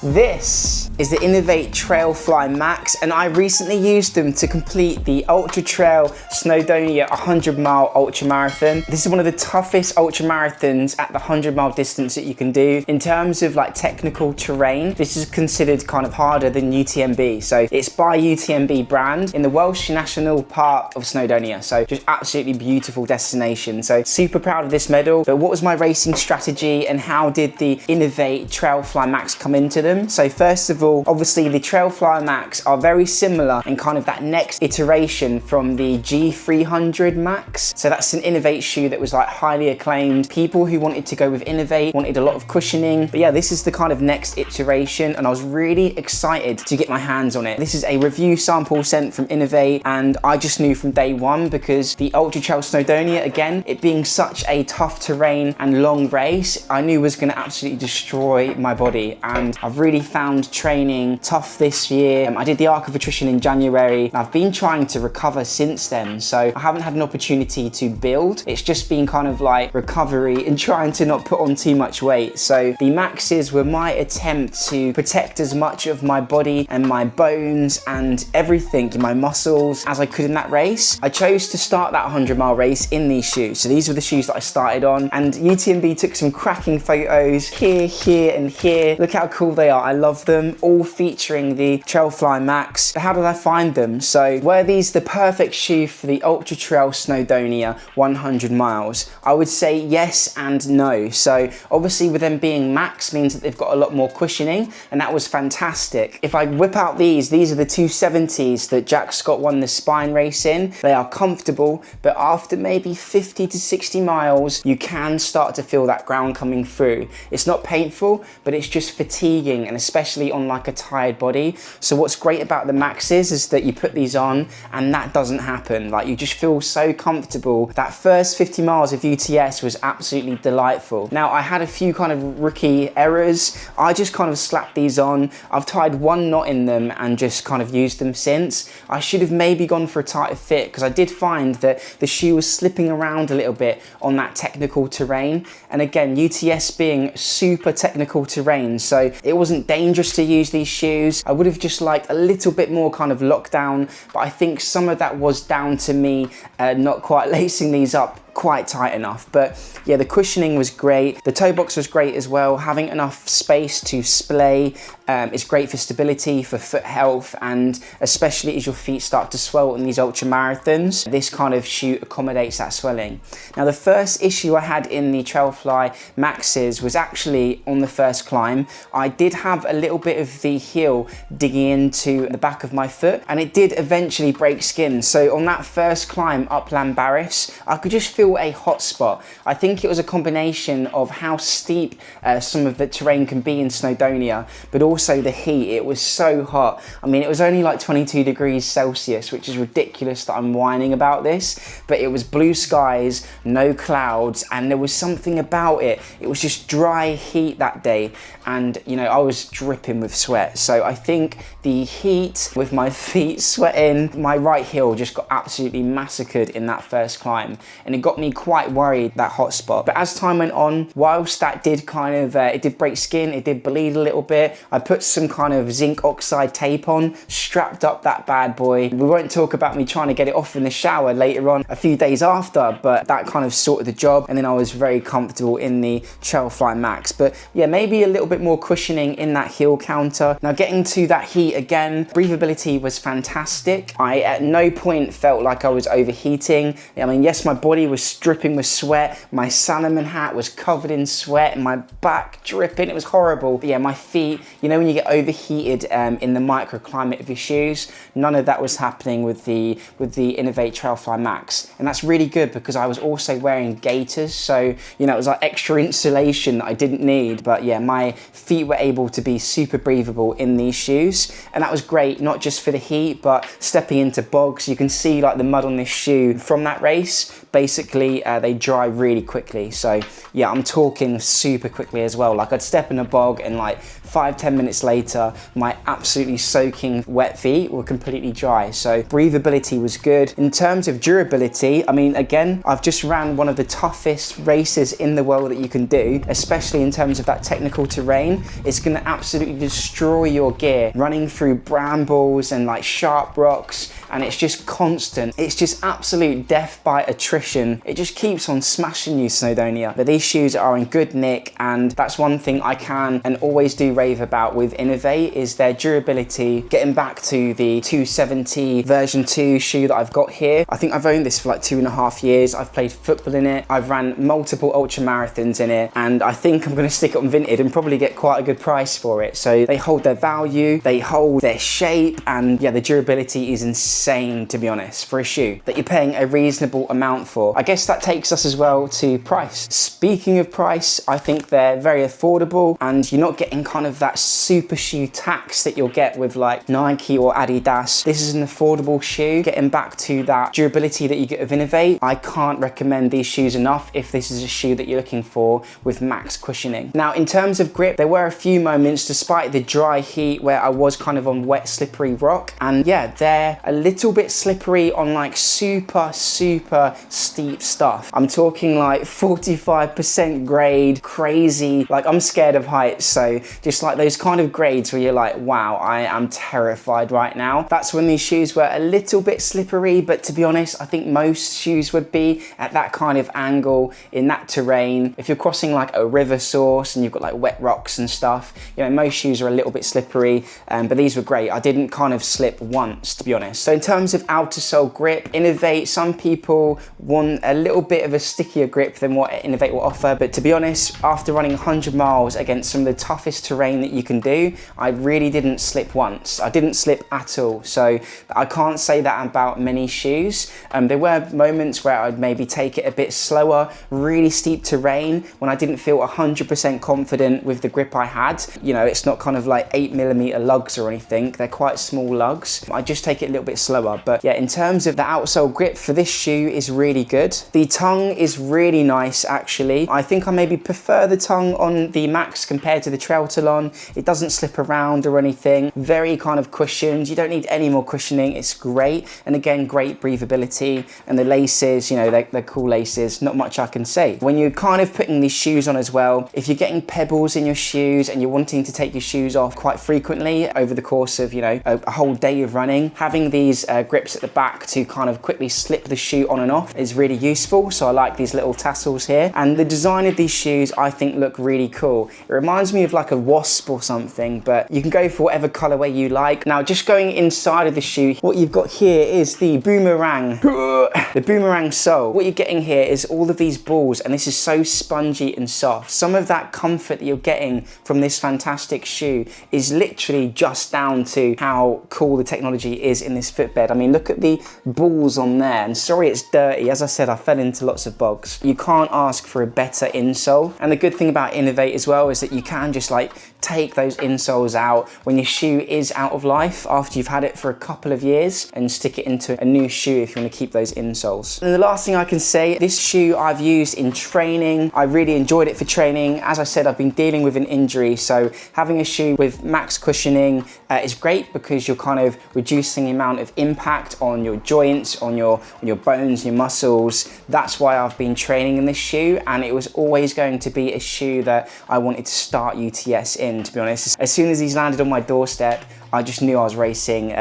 This is the Inov8 TrailFly Max, and I recently used them to complete the Ultra Trail Snowdonia 100-mile ultra marathon. This is one of the toughest ultra marathons at the 100-mile distance that you can do. In terms of like technical terrain, this is considered kind of harder than UTMB. So it's by UTMB brand in the Welsh National Park of Snowdonia. So just absolutely beautiful destination. So super proud of this medal. But what was my racing strategy and how did the Inov8 TrailFly Max come into them? So first of all, obviously the TrailFly Max are very similar in kind of that next iteration from the G300 Max. So that's an Inov8 shoe that was like highly acclaimed. People who wanted to go with Inov8 wanted a lot of cushioning. But yeah, this is the kind of next iteration and I was really excited to get my hands on it. This is a review sample sent from Inov8 and I just knew from day one because the Ultra Trail Snowdonia, again, it being such a tough terrain and long race, I knew was going to absolutely destroy my body. And I've really found training tough this year. I did the arc of attrition in January and I've been trying to recover since then, so I haven't had an opportunity to build. It's just been kind of like recovery and trying to not put on too much weight. So the Maxes were my attempt to protect as much of my body and my bones and everything in my muscles as I could in that race. I chose to start that 100-mile race in these shoes. So these were the shoes that I started on, and UTMB took some cracking photos here, here and here. Look how cool they are. I love them, all featuring the TrailFly Max. How did I find them? So were these the perfect shoe for the Ultra Trail Snowdonia 100 miles? I would say yes and no. So obviously with them being Max means that they've got a lot more cushioning, and that was fantastic. If I whip out these are the 270s that Jack Scott won the spine race in. They are comfortable, but after maybe 50 to 60 miles, you can start to feel that ground coming through. It's not painful, but it's just fatiguing, and especially on like a tired body. So what's great about the Maxes is that you put these on and that doesn't happen. Like you just feel so comfortable. That first 50 miles of UTS was absolutely delightful. Now I had a few kind of rookie errors. I just kind of slapped these on. I've tied one knot in them and just kind of used them since. I should have maybe gone for a tighter fit because I did find that the shoe was slipping around a little bit on that technical terrain. And again, UTS being super technical terrain, so it wasn't dangerous to use these shoes. I would have just liked a little bit more kind of lockdown, but I think some of that was down to me not quite lacing these up quite tight enough. But yeah, the cushioning was great. The toe box was great as well. Having enough space to splay is great for stability, for foot health, and especially as your feet start to swell in these ultra marathons, this kind of shoe accommodates that swelling. Now the first issue I had in the TrailFly Maxes was actually on the first climb. I did have a little bit of the heel digging into the back of my foot, and it did eventually break skin. So on that first climb up Llanberis, I could just feel a hot spot. I think it was a combination of how steep some of the terrain can be in Snowdonia, but also the heat. It was so hot. I mean, it was only like 22 degrees Celsius, which is ridiculous that I'm whining about this, but it was blue skies, no clouds, and there was something about it. It was just dry heat that day, and you know, I was dripping with sweat. So I think the heat with my feet sweating, my right heel just got absolutely massacred in that first climb, and it got me quite worried, that hot spot. But as time went on, whilst that did kind of it did break skin, it did bleed a little bit, I put some kind of zinc oxide tape on, strapped up that bad boy. We won't talk about me trying to get it off in the shower later on a few days after, but that kind of sorted the job, and then I was very comfortable in the TrailFly Max. But yeah, maybe a little bit more cushioning in that heel counter. Now getting to that heat again, breathability was fantastic. I at no point felt like I was overheating. I mean, yes, my body was dripping with sweat, my salmon hat was covered in sweat, and my back dripping. It was horrible. But yeah, my feet, you know when you get overheated in the microclimate of your shoes, none of that was happening with the Inov8 TrailFly Max. And that's really good because I was also wearing gaiters, so you know, it was like extra insulation that I didn't need. But yeah, my feet were able to be super breathable in these shoes, and that was great, not just for the heat, but stepping into bogs. You can see like the mud on this shoe from that race. Basically they dry really quickly. So yeah, I'm talking super quickly as well. Like I'd step in a bog and like 5-10 minutes later, my absolutely soaking wet feet were completely dry. So breathability was good. In terms of durability, I mean, again, I've just ran one of the toughest races in the world that you can do, especially in terms of that technical terrain. It's gonna absolutely destroy your gear, running through brambles and like sharp rocks, and it's just constant. It's just absolute death by attrition. It just keeps on smashing you, Snowdonia. But these shoes are in good nick, and that's one thing I can and always do rave about with Inov8 is their durability. Getting back to the 270 version 2 shoe that I've got here, I think I've owned this for like 2.5 years. I've played football in it. I've ran multiple ultra marathons in it, and I think I'm gonna stick it on Vinted and probably get quite a good price for it. So they hold their value, they hold their shape, and yeah, the durability is insane, to be honest, for a shoe that you're paying a reasonable amount for. I guess that takes us as well to price. Speaking of price, I think they're very affordable, and you're not getting kind of that super shoe tax that you'll get with like Nike or Adidas. This is an affordable shoe. Getting back to that durability that you get with Inov8, I can't recommend these shoes enough if this is a shoe that you're looking for with max cushioning. Now, in terms of grip, there were a few moments despite the dry heat where I was kind of on wet, slippery rock, and yeah, they're a little bit slippery on like super steep stuff. I'm talking like 45% grade, crazy, like I'm scared of heights, so just like those kind of grades where you're like, wow, I am terrified right now. That's when these shoes were a little bit slippery, but to be honest, I think most shoes would be at that kind of angle in that terrain. If you're crossing like a river source and you've got like wet rocks and stuff, you know, most shoes are a little bit slippery, but these were great. I didn't kind of slip once, to be honest. So in terms of outer sole grip, Inov8, some people want a little bit of a stickier grip than what Inov8 will offer, but to be honest, after running 100 miles against some of the toughest terrain that you can do, I really didn't slip once. I didn't slip at all, so I can't say that about many shoes. There were moments where I'd maybe take it a bit slower, really steep terrain, when I didn't feel 100% confident with the grip I had. You know, it's not kind of like 8mm lugs or anything, they're quite small lugs. I just take it a little bit slower, but yeah, in terms of the outsole grip for this shoe is really good. The tongue is really nice, actually. I think I maybe prefer the tongue on the Max compared to the Trailtalon. It doesn't slip around or anything. Very kind of cushioned. You don't need any more cushioning. It's great. And again, great breathability. And the laces, you know, they're cool laces. Not much I can say. When you're kind of putting these shoes on as well, if you're getting pebbles in your shoes and you're wanting to take your shoes off quite frequently over the course of, you know, a whole day of running, having these grips at the back to kind of quickly slip the shoe on and off is really useful. So I like these little tassels here. And the design of these shoes, I think, look really cool. It reminds me of like a wasp or something, but you can go for whatever colorway you like. Now, just going inside of the shoe, what you've got here is the Boomerang, the Boomerang sole. What you're getting here is all of these balls, and this is so spongy and soft. Some of that comfort that you're getting from this fantastic shoe is literally just down to how cool the technology is in this footbed. I mean, look at the balls on there, and sorry it's dirty. As I said, I fell into lots of bogs. You can't ask for a better insole. And the good thing about Inov8 as well is that you can just like take those insoles out when your shoe is out of life after you've had it for a couple of years and stick it into a new shoe if you want to keep those insoles. And the last thing I can say, this shoe I've used in training. I really enjoyed it for training. As I said, I've been dealing with an injury, so having a shoe with max cushioning is great because you're kind of reducing the amount of impact on your joints, on your bones, your muscles. That's why I've been training in this shoe, and it was always going to be a shoe that I wanted to start UTS in, to be honest. As soon as these landed on my doorstep, I just knew I was racing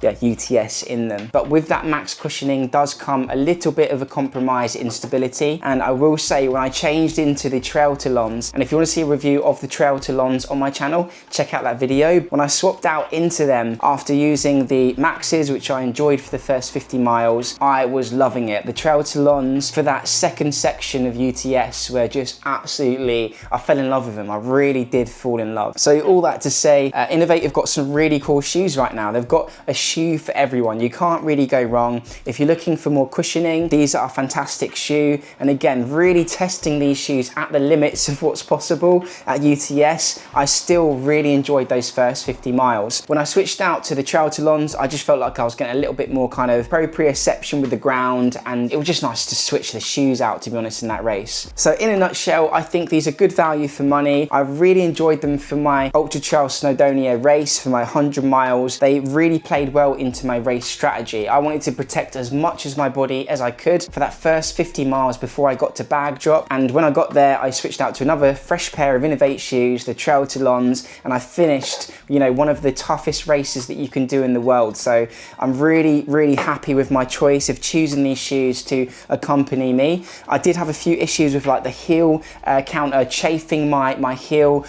UTS in them. But with that max cushioning does come a little bit of a compromise in stability. And I will say, when I changed into the Trailtalons, and if you want to see a review of the Trailtalons on my channel, check out that video. When I swapped out into them after using the Maxes, which I enjoyed for the first 50 miles, I was loving it. The Trailtalons for that second section of UTS were just absolutely, I fell in love with them. I really did fall in love. So all that to say, Inov8 have got some really really cool shoes right now. They've got a shoe for everyone. You can't really go wrong. If you're looking for more cushioning, these are a fantastic shoe. And again, really testing these shoes at the limits of what's possible at UTS. I still really enjoyed those first 50 miles. When I switched out to the Trailtalons, I just felt like I was getting a little bit more kind of proprioception with the ground, and it was just nice to switch the shoes out, to be honest, in that race. So in a nutshell, I think these are good value for money. I really enjoyed them for my Ultra Trail Snowdonia race, for my 100 miles. They really played well into my race strategy. I wanted to protect as much as my body as I could for that first 50 miles before I got to bag drop. And when I got there, I switched out to another fresh pair of Inov8 shoes, the Trailtalons, and I finished, you know, one of the toughest races that you can do in the world. So I'm really, really happy with my choice of choosing these shoes to accompany me. I did have a few issues with like the heel counter chafing my heel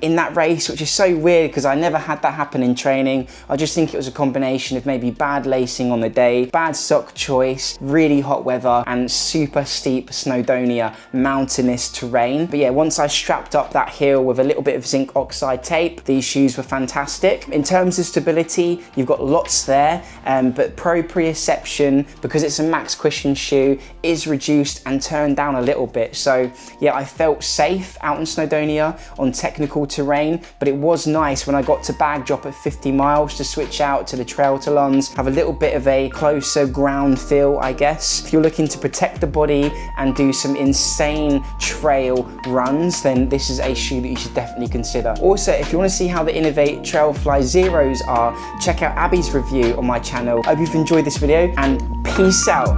in that race, which is so weird because I never had that happen in training. I just think it was a combination of maybe bad lacing on the day, bad sock choice, really hot weather, and super steep Snowdonia mountainous terrain. But yeah, once I strapped up that heel with a little bit of zinc oxide tape, these shoes were fantastic. In terms of stability, you've got lots there, but proprioception, because it's a max cushion shoe, is reduced and turned down a little bit. So yeah, I felt safe out in Snowdonia on technical terrain, but it was nice when I got to bag drop at 50 miles to switch out to the Trailtalons, have a little bit of a closer ground feel, I guess. If you're looking to protect the body and do some insane trail runs, then this is a shoe that you should definitely consider. Also, if you want to see how the Inov8 TrailFly Zeros are, check out Abby's review on my channel. I hope you've enjoyed this video, and peace out.